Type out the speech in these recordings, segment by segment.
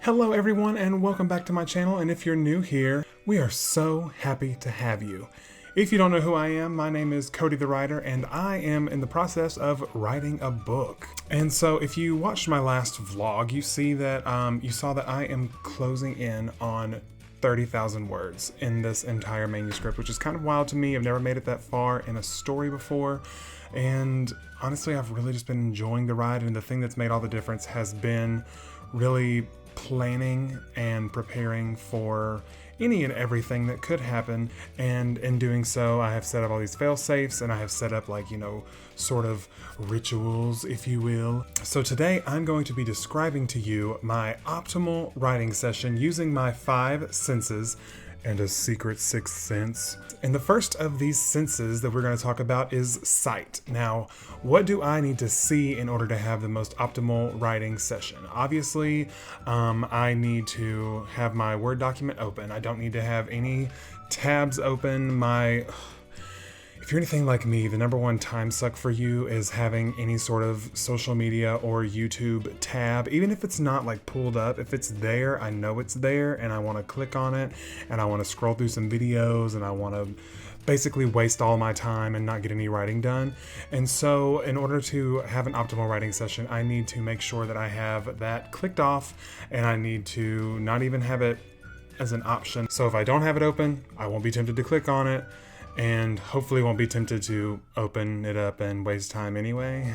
Hello everyone and welcome back to my channel, and if you're new here, we are so happy to have you. If you don't know who I am, my name is Cody the Writer and I am in the process of writing a book. And so if you watched my last vlog, you see that you saw that I am closing in on 30,000 words in this entire manuscript, which is kind of wild to me. I've never made it that far in a story before. And honestly, I've really just been enjoying the ride, and the thing that's made all the difference has been really planning and preparing for any and everything that could happen. And in doing so, I have set up all these fail safes, and I have set up sort of rituals, if you will. So today I'm going to be describing to you my optimal writing session using my 5 senses and a secret 6th sense. And the first of these senses that we're going to talk about is sight. Now, what do I need to see in order to have the most optimal writing session? Obviously, I need to have my Word document open. I don't need to have any tabs open. If you're anything like me, the number one time suck for you is having any sort of social media or YouTube tab. Even if it's not pulled up, if it's there, I know it's there and I want to click on it and I want to scroll through some videos and I want to basically waste all my time and not get any writing done. And so in order to have an optimal writing session, I need to make sure that I have that clicked off, and I need to not even have it as an option. So if I don't have it open, I won't be tempted to click on it, and hopefully won't be tempted to open it up and waste time anyway.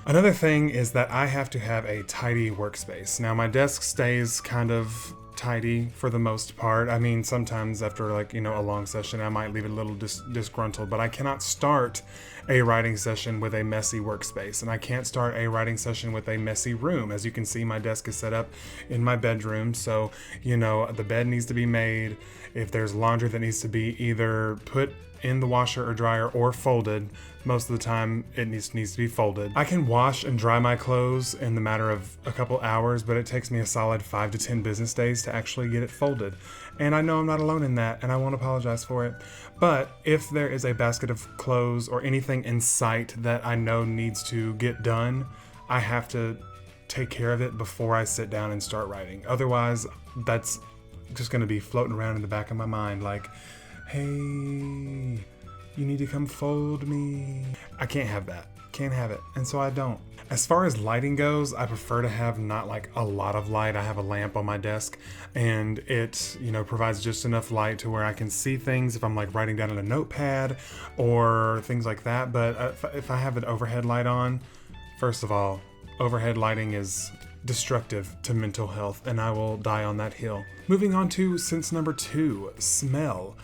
Another thing is that I have to have a tidy workspace. Now, my desk stays kind of tidy for the most part. I mean, sometimes after a long session, I might leave it a little disgruntled, but I cannot start a writing session with a messy workspace, and I can't start a writing session with a messy room. As you can see, my desk is set up in my bedroom, so the bed needs to be made. If there's laundry that needs to be either put in the washer or dryer or folded, most of the time it needs to be folded. I can wash and dry my clothes in the matter of a couple hours, but it takes me a solid 5 to 10 business days to actually get it folded. And I know I'm not alone in that, and I won't apologize for it. But if there is a basket of clothes or anything in sight that I know needs to get done, I have to take care of it before I sit down and start writing. Otherwise, that's just going to be floating around in the back of my mind like, hey, you need to come fold me. I can't have that. Can't have it. And so I don't. As far as lighting goes, I prefer to have not a lot of light. I have a lamp on my desk, and it, provides just enough light to where I can see things if I'm writing down in a notepad or things like that. But if I have an overhead light on, first of all, overhead lighting is destructive to mental health, and I will die on that hill. Moving on to sense number 2, smell.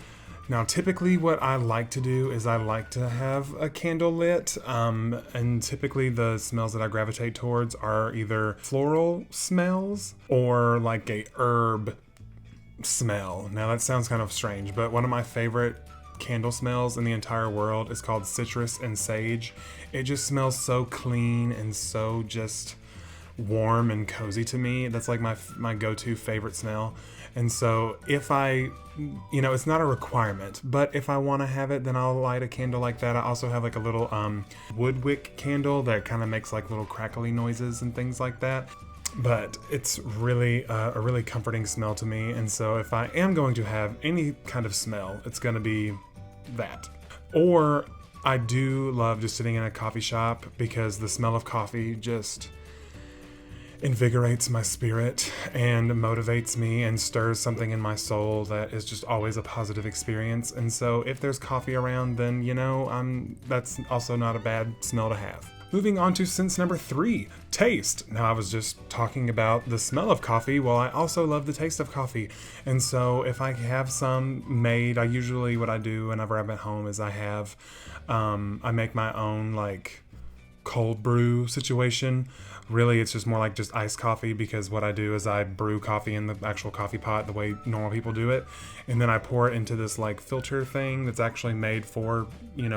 Now, typically what I like to do is I like to have a candle lit, and typically the smells that I gravitate towards are either floral smells or a herb smell. Now, that sounds kind of strange, but one of my favorite candle smells in the entire world is called citrus and sage. It just smells so clean and so just warm and cozy to me. That's my go-to favorite smell. And so if I, it's not a requirement, but if I want to have it, then I'll light a candle like that. I also have a little wood wick candle that kind of makes little crackly noises and things like that. But it's really a really comforting smell to me. And so if I am going to have any kind of smell, it's going to be that. Or I do love just sitting in a coffee shop, because the smell of coffee just invigorates my spirit and motivates me and stirs something in my soul that is just always a positive experience. And so if there's coffee around, then that's also not a bad smell to have. Moving on to sense number 3, taste. Now, I was just talking about the smell of coffee. Well, I also love the taste of coffee. And so if I have some made, what I do whenever I'm at home is I make my own cold brew situation. Really, it's just more just iced coffee, because what I do is I brew coffee in the actual coffee pot the way normal people do it, and then I pour it into this filter thing that's actually made for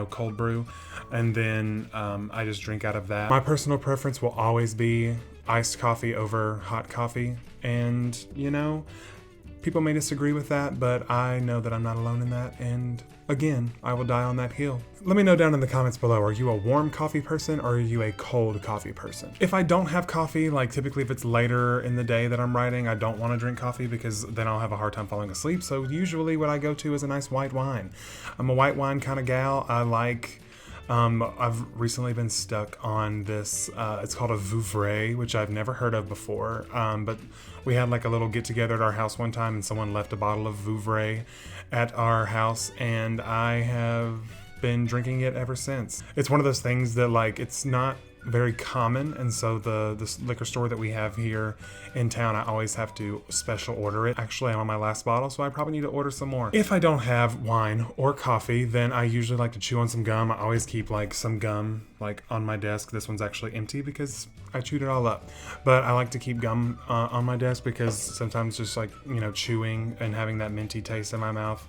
cold brew, and then I just drink out of that. My personal preference will always be iced coffee over hot coffee, and People may disagree with that, but I know that I'm not alone in that, and again, I will die on that hill. Let me know down in the comments below, are you a warm coffee person or are you a cold coffee person? If I don't have coffee, like typically if it's later in the day that I'm writing, I don't want to drink coffee because then I'll have a hard time falling asleep, so usually what I go to is a nice white wine. I'm a white wine kind of gal. I've recently been stuck on this, it's called a Vouvray, which I've never heard of before, but we had like a little get together at our house one time and someone left a bottle of Vouvray at our house and I have been drinking it ever since. It's one of those things that like, it's not very common, and so the liquor store that we have here in town, I always have to special order it. Actually, I'm on my last bottle, so I probably need to order some more. If I don't have wine or coffee, then I usually like to chew on some gum. I always keep like some gum like on my desk. This one's actually empty because I chewed it all up, but I like to keep gum on my desk because sometimes just like, you know, chewing and having that minty taste in my mouth,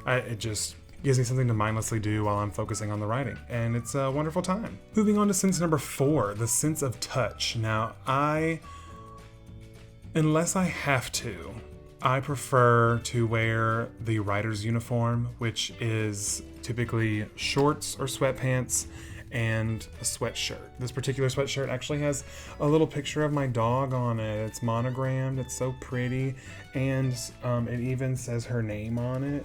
it just gives me something to mindlessly do while I'm focusing on the writing, and it's a wonderful time. Moving on to sense number 4, the sense of touch. Now, unless I have to, I prefer to wear the writer's uniform, which is typically shorts or sweatpants and a sweatshirt. This particular sweatshirt actually has a little picture of my dog on it. It's monogrammed, it's so pretty, and it even says her name on it.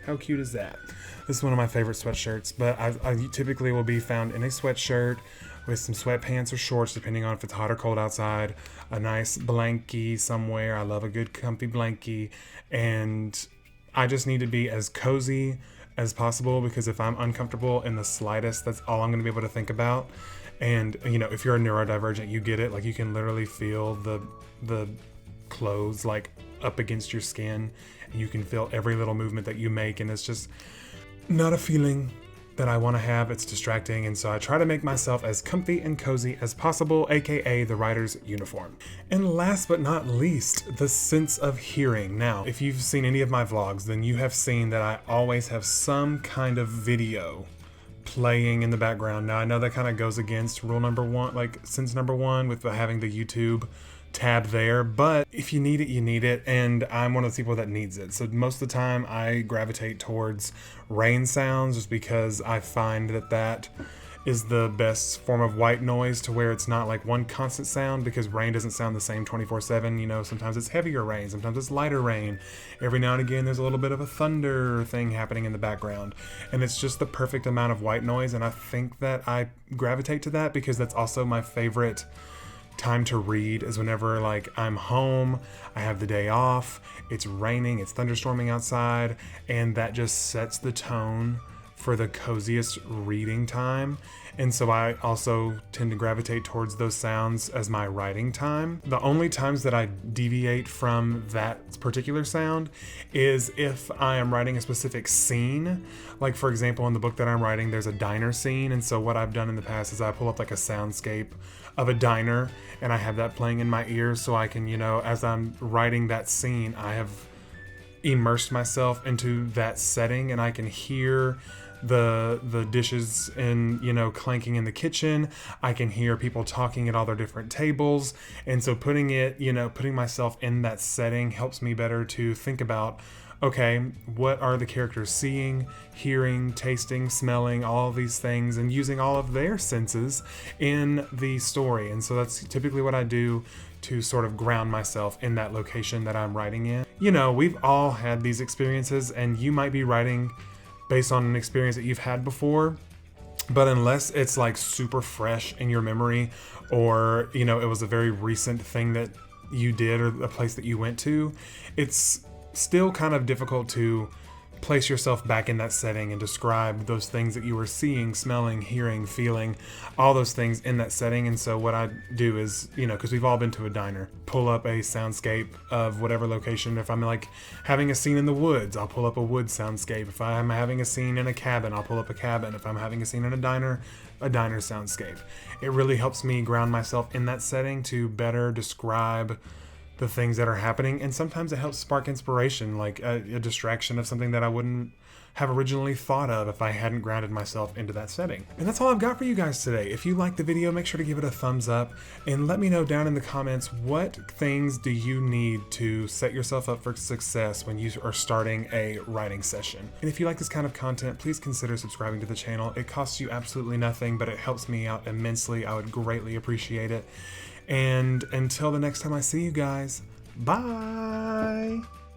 How cute is that? This is one of my favorite sweatshirts, but I typically will be found in a sweatshirt with some sweatpants or shorts, depending on if it's hot or cold outside, a nice blankie somewhere. I love a good comfy blankie, and I just need to be as cozy as possible because if I'm uncomfortable in the slightest, that's all I'm going to be able to think about. And, you know, if you're a neurodivergent, you get it. Like, you can literally feel the clothes like up against your skin, and you can feel every little movement that you make, and it's just not a feeling that I want to have. It's distracting, and so I try to make myself as comfy and cozy as possible, aka the writer's uniform. And last but not least, the sense of hearing. Now, if you've seen any of my vlogs, then you have seen that I always have some kind of video playing in the background. Now, I know that kind of goes against rule number 1, like sense number 1 with having the YouTube tab there, but if you need it, you need it, and I'm one of those people that needs it. So most of the time I gravitate towards rain sounds just because I find that is the best form of white noise, to where it's not like one constant sound, because rain doesn't sound the same 24/7. You know, sometimes it's heavier rain, sometimes it's lighter rain. Every now and again there's a little bit of a thunder thing happening in the background, and it's just the perfect amount of white noise, and I think that I gravitate to that because that's also my favorite time to read, is whenever like I'm home, I have the day off, it's raining, it's thunderstorming outside, and that just sets the tone for the coziest reading time. And so I also tend to gravitate towards those sounds as my writing time. The only times that I deviate from that particular sound is if I am writing a specific scene. Like, for example, in the book that I'm writing, there's a diner scene, and so what I've done in the past is I pull up like a soundscape of a diner and I have that playing in my ears, so I can, you know, as I'm writing that scene, I have immersed myself into that setting, and I can hear the dishes and, you know, clanking in the kitchen. I can hear people talking at all their different tables, and so putting myself in that setting helps me better to think about, okay, what are the characters seeing, hearing, tasting, smelling, all of these things, and using all of their senses in the story. And so that's typically what I do to sort of ground myself in that location that I'm writing in. You know, we've all had these experiences, and you might be writing based on an experience that you've had before, but unless it's like super fresh in your memory, or, you know, it was a very recent thing that you did or a place that you went to, it's still kind of difficult to place yourself back in that setting and describe those things that you were seeing, smelling, hearing, feeling, all those things in that setting. And so what I do is, you know, because we've all been to a diner, pull up a soundscape of whatever location. If I'm like having a scene in the woods, I'll pull up a wood soundscape. If I'm having a scene in a cabin, I'll pull up a cabin. If I'm having a scene in a diner soundscape. It really helps me ground myself in that setting to better describe the things that are happening, and sometimes it helps spark inspiration, like a distraction of something that I wouldn't have originally thought of if I hadn't grounded myself into that setting. And that's all I've got for you guys today. If you liked the video, make sure to give it a thumbs up and let me know down in the comments, what things do you need to set yourself up for success when you are starting a writing session? And if you like this kind of content, please consider subscribing to the channel. It costs you absolutely nothing, but it helps me out immensely. I would greatly appreciate it. And until the next time I see you guys, bye!